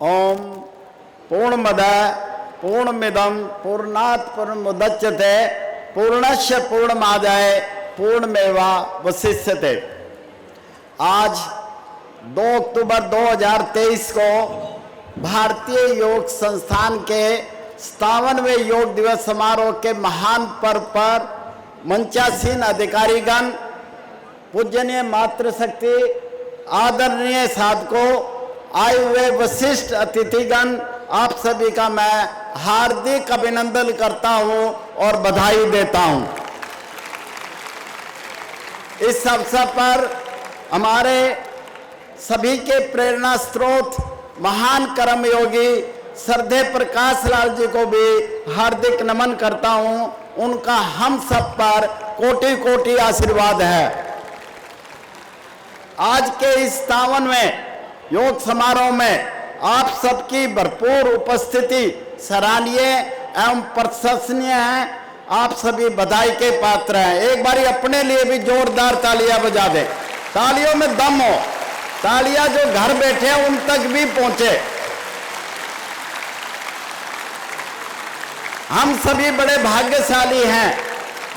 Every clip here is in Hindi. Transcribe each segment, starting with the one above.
ओम पूर्णमदः पूर्णमिदं पूर्णात् पूर्णमुदच्यते पूर्णस्य पूर्णमादाय पूर्णमेवावशिष्यते। आज 2 अक्टूबर 2023 को भारतीय योग संस्थान के 57वें योग दिवस समारोह के महान पर्व पर मंचासीन अधिकारीगण, पूजनीय मातृशक्ति, आदरणीय साधकों, आए हुए वशिष्ठ अतिथिगण, आप सभी का मैं हार्दिक अभिनंदन करता हूं और बधाई देता हूं। इस अवसर पर हमारे सभी के प्रेरणा स्रोत महान कर्मयोगी श्रद्धेय प्रकाश लाल जी को भी हार्दिक नमन करता हूं। उनका हम सब पर कोटि कोटि आशीर्वाद है। आज के इस 57वें योग समारोह में आप सबकी भरपूर उपस्थिति सराहनीय एवं प्रशंसनीय है। आप सभी बधाई के पात्र हैं। एक बारी अपने लिए भी जोरदार तालियां बजा दें। तालियों में दम हो, तालियां जो घर बैठे हैं उन तक भी पहुंचे। हम सभी बड़े भाग्यशाली हैं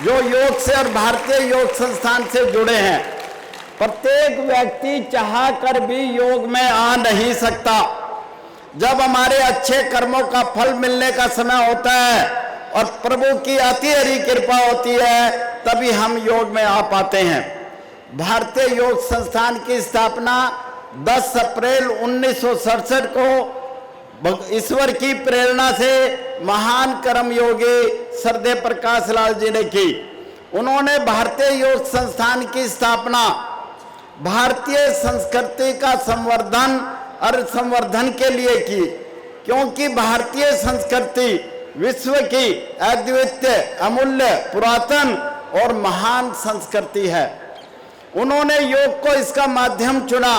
जो योग से और भारतीय योग संस्थान से जुड़े हैं। प्रत्येक व्यक्ति चाहकर भी योग में आ नहीं सकता। जब हमारे अच्छे कर्मों का फल मिलने का समय होता है और प्रभु की अति हरी कृपा होती है, तभी हम योग में आ पाते हैं। भारतीय योग संस्थान की स्थापना 10 अप्रैल 1967 को ईश्वर की प्रेरणा से महान कर्मयोगी श्रद्धेय प्रकाश लाल जी ने की। उन्होंने भारतीय योग संस्थान की स्थापना भारतीय संस्कृति का संवर्धन और संवर्धन के लिए की, क्योंकि भारतीय संस्कृति विश्व की अद्वितीय, अमूल्य, पुरातन और महान संस्कृति है। उन्होंने योग को इसका माध्यम चुना।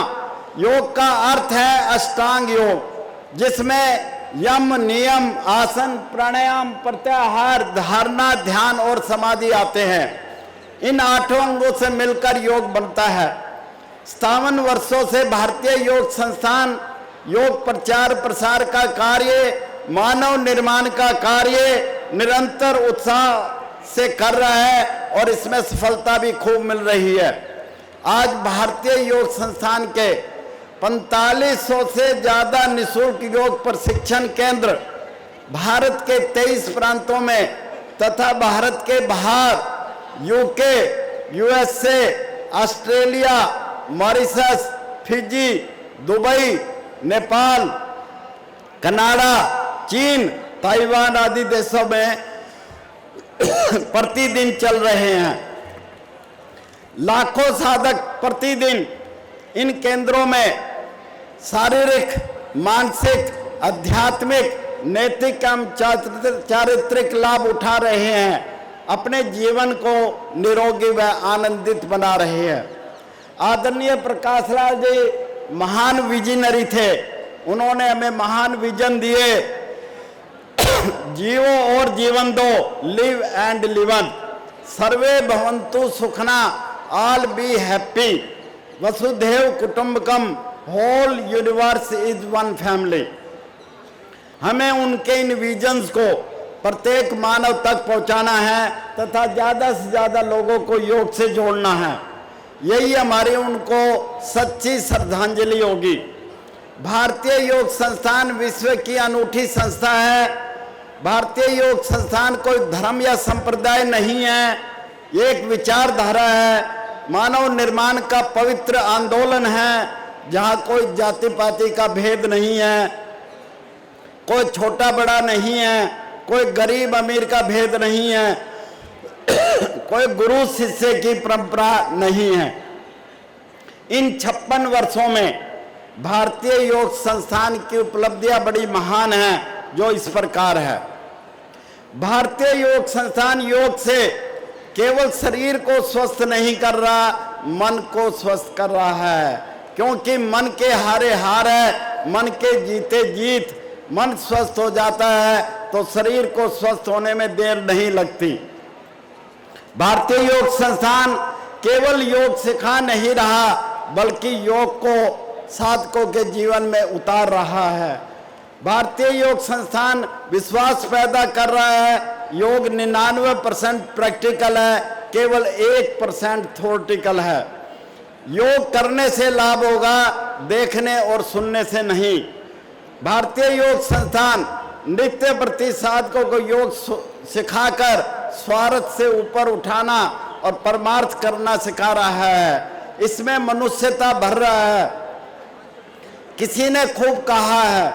योग का अर्थ है अष्टांग योग, जिसमें यम, नियम, आसन, प्राणायाम, प्रत्याहार, धारणा, ध्यान और समाधि आते हैं। इन 8 अंगों से मिलकर योग बनता है। 57 वर्षों से भारतीय योग संस्थान योग प्रचार प्रसार का कार्य, मानव निर्माण का कार्य निरंतर उत्साह से कर रहा है और इसमें सफलता भी खूब मिल रही है। आज भारतीय योग संस्थान के 4500 से ज्यादा निःशुल्क योग प्रशिक्षण केंद्र भारत के 23 प्रांतों में तथा भारत के बाहर UK, USA, Australia, Mauritius, Fiji, Dubai, Nepal, Canada, चीन, ताइवान आदि देशों में प्रतिदिन चल रहे हैं। लाखों साधक प्रतिदिन इन केंद्रों में शारीरिक, मानसिक, आध्यात्मिक, नैतिक एवं चारित्रिक लाभ उठा रहे हैं। अपने जीवन को निरोगी व आनंदित बना रहे हैं। आदरणीय प्रकाश लाल जी महान विजनरी थे। उन्होंने हमें महान विजन दिए। जीवो और जीवन दो, लिव एंड लिवन, सर्वे भवन्तु सुखना, ऑल बी हैप्पी, वसुधैव कुटुंबकम, whole universe is one family. हमें उनके इन विजन्स को प्रत्येक मानव तक पहुंचाना है तथा ज़्यादा से ज़्यादा लोगों को योग से जोड़ना है। यही हमारी उनको सच्ची श्रद्धांजलि होगी। भारतीय योग संस्थान विश्व की अनूठी संस्था है। भारतीय योग संस्थान कोई धर्म या संप्रदाय नहीं है, ये एक विचारधारा है। मानव निर्माण का पवित्र आंदोलन है, जहाँ कोई जाति पाति का भेद नहीं है, कोई छोटा बड़ा नहीं है, कोई गरीब अमीर का भेद नहीं है, कोई गुरु शिष्य की परंपरा नहीं है। इन 56 वर्षों में भारतीय योग संस्थान की उपलब्धियां बड़ी महान हैं, जो इस प्रकार है। भारतीय योग संस्थान योग से केवल शरीर को स्वस्थ नहीं कर रहा, मन को स्वस्थ कर रहा है, क्योंकि मन के हारे हार है, मन के जीते जीत। मन स्वस्थ हो जाता है तो शरीर को स्वस्थ होने में देर नहीं लगती। भारतीय योग संस्थान केवल योग सिखा नहीं रहा, बल्कि योग को साधकों के जीवन में उतार रहा है। भारतीय योग संस्थान विश्वास पैदा कर रहा है योग 99% प्रैक्टिकल है, केवल 1% थ्योरेटिकल है। योग करने से लाभ होगा, देखने और सुनने से नहीं। भारतीय योग संस्थान नित्य प्रति साधकों को योग सिखाकर स्वार्थ से ऊपर उठाना और परमार्थ करना सिखा रहा है। इसमें मनुष्यता भर रहा है। किसी ने खूब कहा है,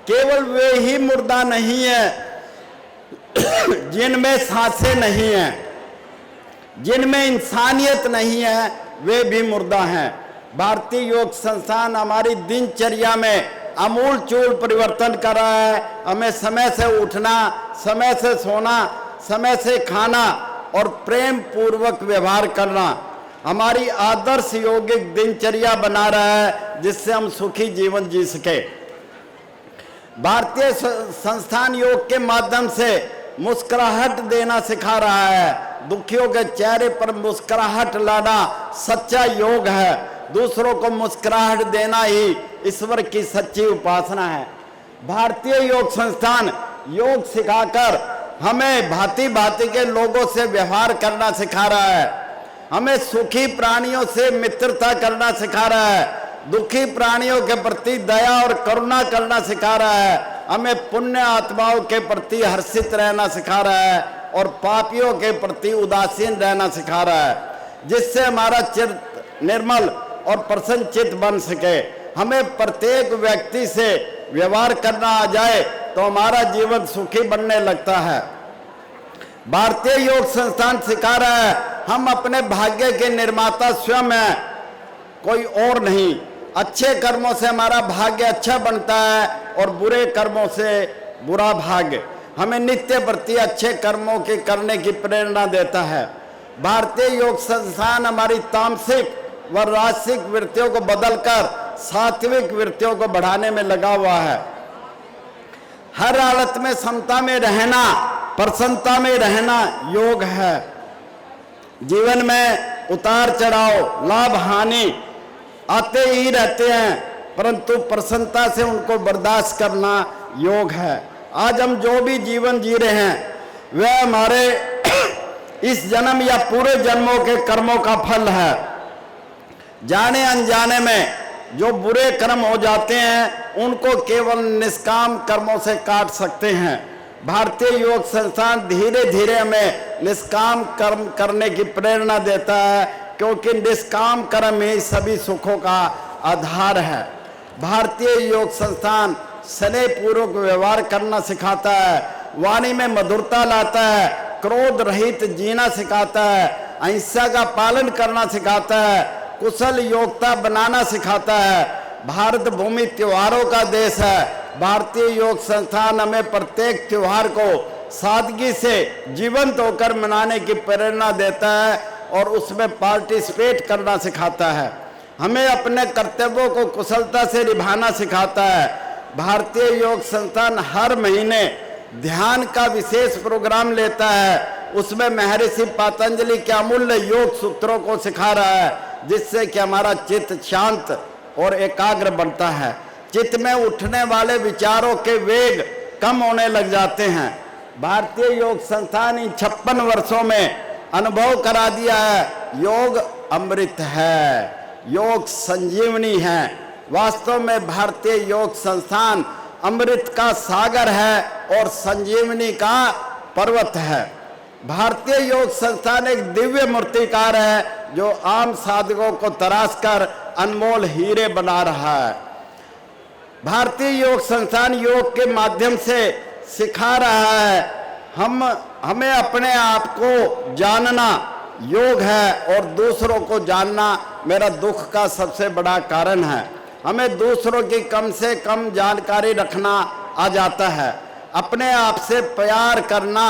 केवल वे ही मुर्दा नहीं है जिनमें सांसें नहीं हैं, जिनमें इंसानियत नहीं है वे भी मुर्दा हैं। भारतीय योग संस्थान हमारी दिनचर्या में आमूल चूल परिवर्तन कर रहा है। हमें समय से उठना, समय से सोना, समय से खाना और प्रेम पूर्वक व्यवहार करना हमारी आदर्श यौगिक दिनचर्या बना रहा है, जिससे हम सुखी जीवन जी सके। भारतीय संस्थान योग के माध्यम से मुस्कुराहट देना सिखा रहा है। दुखियों के चेहरे पर मुस्कुराहट लाना सच्चा योग है। दूसरों को मुस्कुराहट देना ही ईश्वर की सच्ची उपासना है। भारतीय योग संस्थान योग सिखाकर हमें भांति भांति के लोगों से व्यवहार करना सिखा रहा है। हमें सुखी प्राणियों से मित्रता करना सिखा रहा है। दुखी प्राणियों के प्रति दया और करुणा करना सिखा रहा है। हमें पुण्य आत्माओं के प्रति हर्षित रहना सिखा रहा है और पापियों के प्रति उदासीन रहना सिखा रहा है, जिससे हमारा चित्त निर्मल और प्रसन्न चित्त बन सके। हमें प्रत्येक व्यक्ति से व्यवहार करना आ जाए तो हमारा जीवन सुखी बनने लगता है। भारतीय योग संस्थान सिखा रहा है हम अपने भाग्य के निर्माता स्वयं हैं, कोई और नहीं। अच्छे कर्मों से हमारा भाग्य अच्छा बनता है और बुरे कर्मों से बुरा भाग्य। हमें नित्य प्रति अच्छे कर्मों के करने की प्रेरणा देता है। भारतीय योग संस्थान हमारी तामसिक व राजसिक वृत्तियों को बदलकर सात्विक वृत्तियों को बढ़ाने में लगा हुआ है। हर हालत में समता में रहना, प्रसन्नता में रहना योग है। जीवन में उतार चढ़ाव, लाभ हानि आते ही रहते हैं, परंतु प्रसन्नता से उनको बर्दाश्त करना योग है। आज हम जो भी जीवन जी रहे हैं वह हमारे इस जन्म या पूरे जन्मों के कर्मों का फल है। जाने अनजाने में जो बुरे कर्म हो जाते हैं उनको केवल निष्काम कर्मों से काट सकते हैं। भारतीय योग संस्थान धीरे धीरे हमें निष्काम कर्म करने की प्रेरणा देता है, क्योंकि निष्काम कर्म ही सभी सुखों का आधार है। भारतीय योग संस्थान स्नेहपूर्वक व्यवहार करना सिखाता है, वाणी में मधुरता लाता है, क्रोध रहित जीना सिखाता है, अहिंसा का पालन करना सिखाता है, कुशल योग्यता बनाना सिखाता है। भारत भूमि त्योहारों का देश है। भारतीय योग संस्थान हमें प्रत्येक त्योहार को सादगी से जीवंत होकर मनाने की प्रेरणा देता है और उसमें पार्टिसिपेट करना सिखाता है। हमें अपने कर्तव्यों को कुशलता से निभाना सिखाता है। भारतीय योग संस्थान हर महीने ध्यान का विशेष प्रोग्राम लेता है। उसमें महर्षि पतंजलि के अमूल्य योग सूत्रों को सिखा रहा है, जिससे कि हमारा चित्त शांत और एकाग्र बनता है। चित्त में उठने वाले विचारों के वेग कम होने लग जाते हैं। भारतीय योग संस्थान इन 56 वर्षों में अनुभव करा दिया है, योग अमृत है, योग संजीवनी है। वास्तव में भारतीय योग संस्थान अमृत का सागर है और संजीवनी का पर्वत है। भारतीय योग संस्थान एक दिव्य मूर्तिकार है, जो आम साधकों को तराशकर अनमोल हीरे बना रहा है। भारतीय योग संस्थान योग के माध्यम से सिखा रहा है हमें अपने आप को जानना योग है और दूसरों को जानना मेरा दुख का सबसे बड़ा कारण है। हमें दूसरों की कम से कम जानकारी रखना आ जाता है। अपने आप से प्यार करना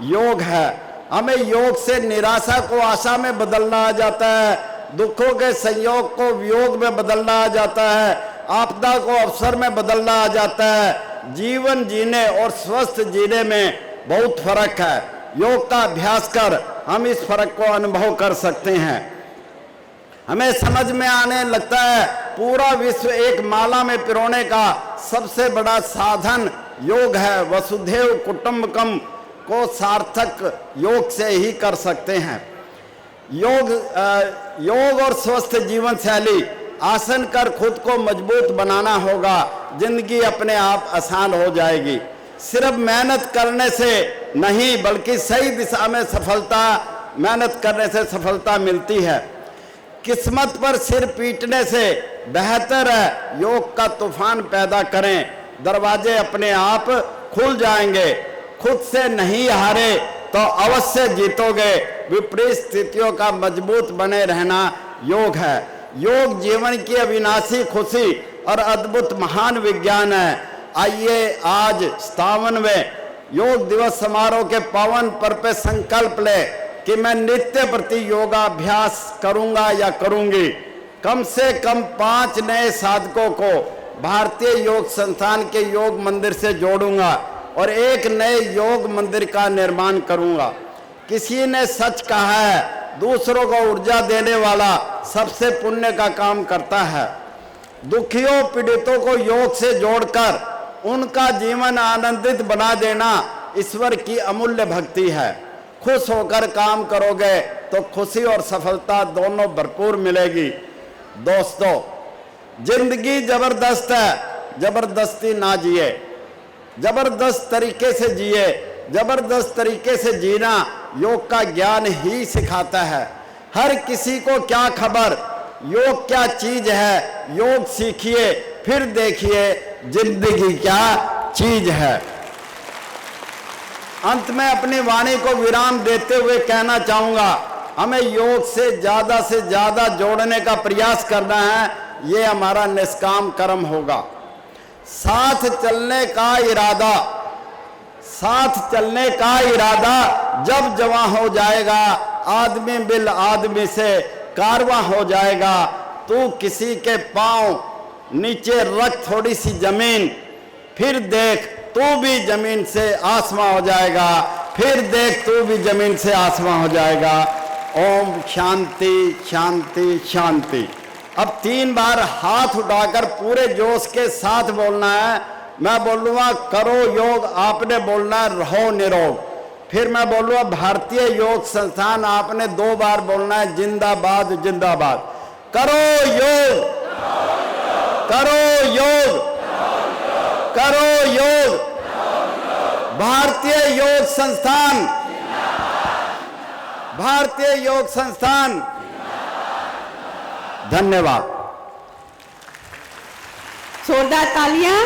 योग है। हमें योग से निराशा को आशा में बदलना आ जाता है, दुखों के संयोग को वियोग में बदलना आ जाता है, आपदा को अवसर में बदलना आ जाता है। जीवन जीने और स्वस्थ जीने में बहुत फर्क है। योग का अभ्यास कर हम इस फर्क को अनुभव कर सकते हैं। हमें समझ में आने लगता है पूरा विश्व एक माला में पिरोने का सबसे बड़ा साधन योग है। वसुधैव कुटुंबकम को सार्थक योग से ही कर सकते हैं। योग और स्वस्थ जीवन शैली, आसन कर खुद को मजबूत बनाना होगा, जिंदगी अपने आप आसान हो जाएगी। सिर्फ मेहनत करने से नहीं, बल्कि सही दिशा में मेहनत करने से सफलता मिलती है। किस्मत पर सिर पीटने से बेहतर है योग का तूफान पैदा करें, दरवाजे अपने आप खुल जाएंगे। खुद से नहीं हारे तो अवश्य जीतोगे। विपरीत स्थितियों का मजबूत बने रहना योग है। योग जीवन की अविनाशी खुशी और अद्भुत महान विज्ञान है। आइए आज 57वें योग दिवस समारोह के पावन पर्व पे संकल्प ले कि मैं नित्य प्रति योगाभ्यास करूंगा या करूंगी। कम से कम 5 नए साधकों को भारतीय योग संस्थान के योग मंदिर से जोड़ूंगा और एक नए योग मंदिर का निर्माण करूंगा। किसी ने सच कहा है, दूसरों को ऊर्जा देने वाला सबसे पुण्य का काम करता है। दुखियों पीड़ितों को योग से जोड़कर उनका जीवन आनंदित बना देना ईश्वर की अमूल्य भक्ति है। खुश होकर काम करोगे तो खुशी और सफलता दोनों भरपूर मिलेगी। दोस्तों, जिंदगी जबरदस्त है, जबरदस्ती ना जिए, जबरदस्त तरीके से जिए। जबरदस्त तरीके से जीना योग का ज्ञान ही सिखाता है। हर किसी को क्या खबर योग क्या चीज है, योग सीखिए फिर देखिए जिंदगी क्या चीज है। अंत में अपनी वाणी को विराम देते हुए कहना चाहूंगा, हमें योग से ज्यादा जोड़ने का प्रयास करना है। ये हमारा निष्काम कर्म होगा। साथ चलने का इरादा जब जवां हो जाएगा, आदमी बिल आदमी से कारवां हो जाएगा। तू किसी के पांव नीचे रख थोड़ी सी जमीन, फिर देख तू भी जमीन से आसमां हो जाएगा। फिर देख तू भी जमीन से आसमां हो जाएगा। ओम शांति शांति शांति। अब 3 बार हाथ उठाकर पूरे जोश के साथ बोलना है। मैं बोलूँगा करो योग, आपने बोलना है रहो निरोग। फिर मैं बोलूँगा भारतीय योग संस्थान, आपने 2 बार बोलना है जिंदाबाद जिंदाबाद। करो योग, करो योग, करो योग। भारतीय योग संस्थान, भारतीय योग संस्थान। धन्यवाद। जोरदार तालियां।